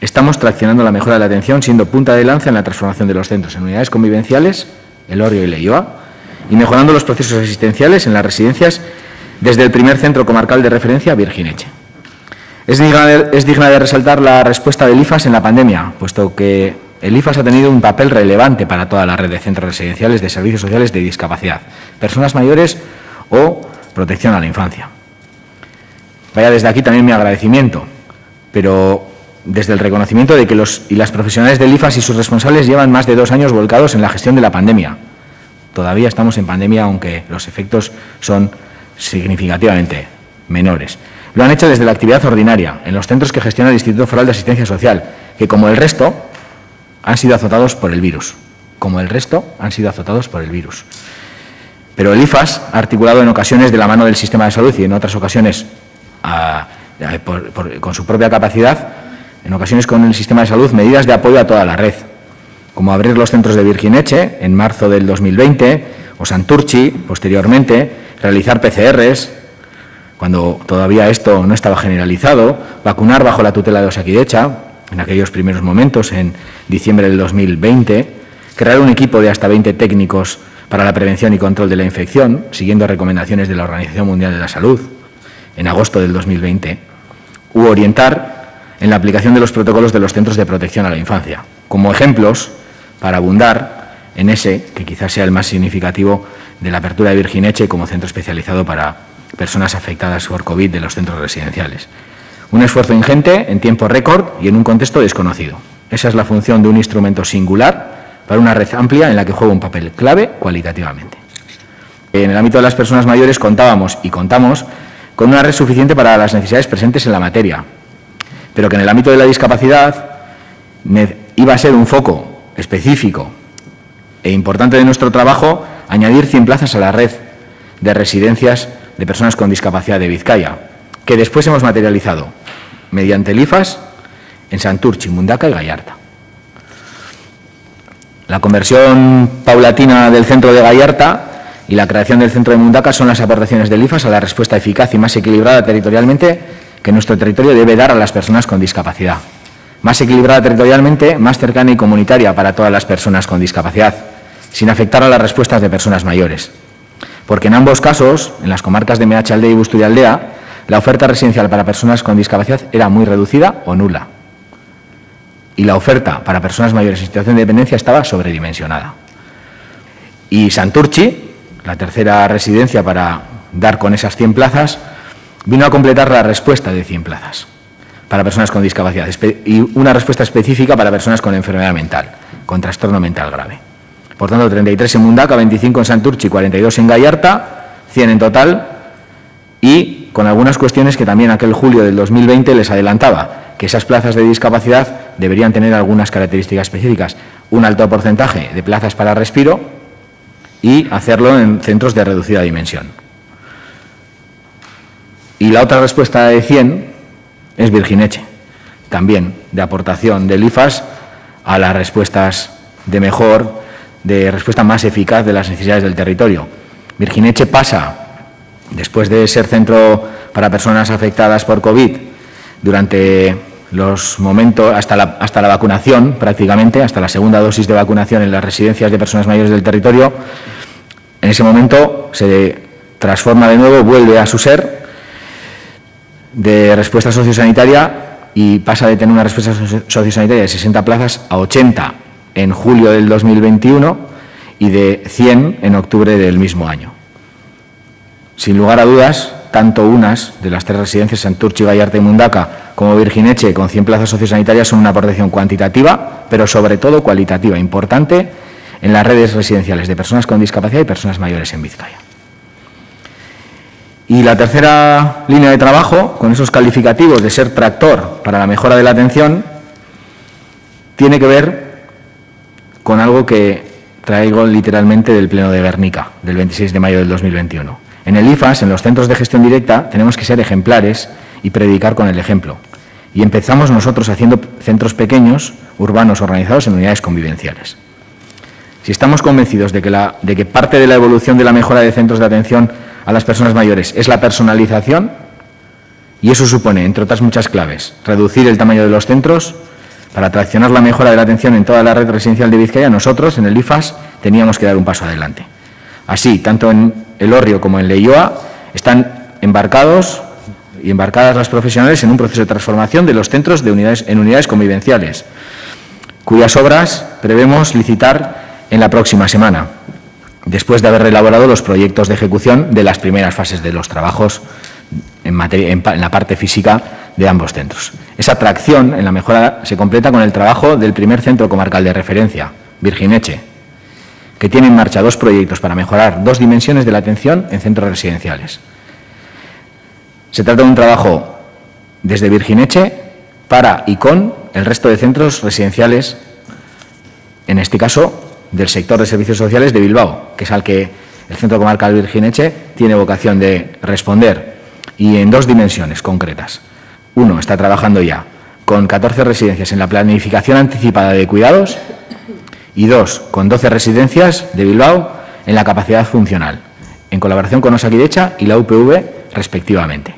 estamos traccionando la mejora de la atención, siendo punta de lanza en la transformación de los centros en unidades convivenciales, Elorrio y Leioa, y mejorando los procesos asistenciales en las residencias desde el primer centro comarcal de referencia, Virgineche. Es digna de resaltar la respuesta del IFAS en la pandemia, puesto que el IFAS ha tenido un papel relevante para toda la red de centros residenciales de servicios sociales de discapacidad, personas mayores o protección a la infancia. Vaya desde aquí también mi agradecimiento, pero desde el reconocimiento de que los y las profesionales del IFAS y sus responsables llevan más de 2 años volcados en la gestión de la pandemia. Todavía estamos en pandemia, aunque los efectos son significativamente menores. Lo han hecho desde la actividad ordinaria, en los centros que gestiona el Instituto Foral de Asistencia Social, que, como el resto, han sido azotados por el virus. Pero el IFAS ha articulado en ocasiones de la mano del sistema de salud y en otras ocasiones con su propia capacidad, en ocasiones con el sistema de salud, medidas de apoyo a toda la red, como abrir los centros de Virgineche en marzo del 2020 o Santurchi posteriormente, realizar PCRs cuando todavía esto no estaba generalizado, vacunar bajo la tutela de Osakidecha en aquellos primeros momentos, en diciembre del 2020, crear un equipo de hasta 20 técnicos para la prevención y control de la infección, siguiendo recomendaciones de la Organización Mundial de la Salud, en agosto del 2020, u orientar en la aplicación de los protocolos de los centros de protección a la infancia, como ejemplos para abundar en ese, que quizás sea el más significativo, de la apertura de Virgineche como centro especializado para personas afectadas por COVID de los centros residenciales. Un esfuerzo ingente en tiempo récord y en un contexto desconocido. Esa es la función de un instrumento singular para una red amplia en la que juega un papel clave cualitativamente. En el ámbito de las personas mayores contábamos y contamos con una red suficiente para las necesidades presentes en la materia, pero que en el ámbito de la discapacidad iba a ser un foco específico e importante de nuestro trabajo añadir 100 plazas a la red de residencias de personas con discapacidad de Vizcaya, que después hemos materializado mediante el IFAS en Santurchi, Mundaka y Gallarta. La conversión paulatina del centro de Gallarta y la creación del centro de Mundaka son las aportaciones del IFAS a la respuesta eficaz y más equilibrada territorialmente que nuestro territorio debe dar a las personas con discapacidad. Más equilibrada territorialmente, más cercana y comunitaria para todas las personas con discapacidad, sin afectar a las respuestas de personas mayores. Porque en ambos casos, en las comarcas de Meatzaldea y Busturialdea, la oferta residencial para personas con discapacidad era muy reducida o nula. Y la oferta para personas mayores en situación de dependencia estaba sobredimensionada. Y Santurchi, la tercera residencia para dar con esas 100 plazas, vino a completar la respuesta de 100 plazas para personas con discapacidad y una respuesta específica para personas con enfermedad mental, con trastorno mental grave. Por tanto, 33 en Mundaka, 25 en Santurchi, 42 en Gallarta, 100 en total, y con algunas cuestiones que también aquel julio del 2020 les adelantaba, que esas plazas de discapacidad deberían tener algunas características específicas, un alto porcentaje de plazas para respiro y hacerlo en centros de reducida dimensión. Y la otra respuesta de 100 es Virgineche, también de aportación del IFAS a las respuestas de respuesta más eficaz de las necesidades del territorio. Virgineche pasa, después de ser centro para personas afectadas por COVID, durante los momentos, hasta la vacunación prácticamente, hasta la segunda dosis de vacunación en las residencias de personas mayores del territorio, en ese momento se transforma de nuevo, vuelve a su ser de respuesta sociosanitaria y pasa de tener una respuesta sociosanitaria de 60 plazas a 80 en julio del 2021 y de 100 en octubre del mismo año. Sin lugar a dudas, tanto unas de las 3 residencias, Santurchi, Gallarta y Mundaka, como Virgineche, con 100 plazas sociosanitarias, son una aportación cuantitativa, pero sobre todo cualitativa, importante en las redes residenciales de personas con discapacidad y personas mayores en Vizcaya. Y la tercera línea de trabajo, con esos calificativos de ser tractor para la mejora de la atención, tiene que ver con algo que traigo literalmente del Pleno de Guernica, del 26 de mayo del 2021. En el IFAS, en los centros de gestión directa, tenemos que ser ejemplares y predicar con el ejemplo. Y empezamos nosotros haciendo centros pequeños, urbanos, organizados en unidades convivenciales. Si estamos convencidos de que parte de la evolución de la mejora de centros de atención a las personas mayores es la personalización, y eso supone, entre otras muchas claves, reducir el tamaño de los centros, Para traccionar la mejora de la atención en toda la red residencial de Vizcaya, nosotros, en el IFAS, teníamos que dar un paso adelante. Así, tanto en Elorrio como en Leioa, están embarcadas las profesionales en un proceso de transformación de los centros en unidades convivenciales, cuyas obras prevemos licitar en la próxima semana, después de haber elaborado los proyectos de ejecución de las primeras fases de los trabajos en la parte física de ambos centros. Esa tracción en la mejora se completa con el trabajo del primer centro comarcal de referencia, Virgineche, que tiene en marcha 2 proyectos para mejorar 2 dimensiones de la atención en centros residenciales. Se trata de un trabajo desde Virgineche para y con el resto de centros residenciales, en este caso del sector de servicios sociales de Bilbao, que es al que el Centro Comarcal Virgineche tiene vocación de responder, y en 2 dimensiones concretas. 1, está trabajando ya con 14 residencias en la planificación anticipada de cuidados y 2, con 12 residencias de Bilbao en la capacidad funcional, en colaboración con Osakidetza y la UPV respectivamente.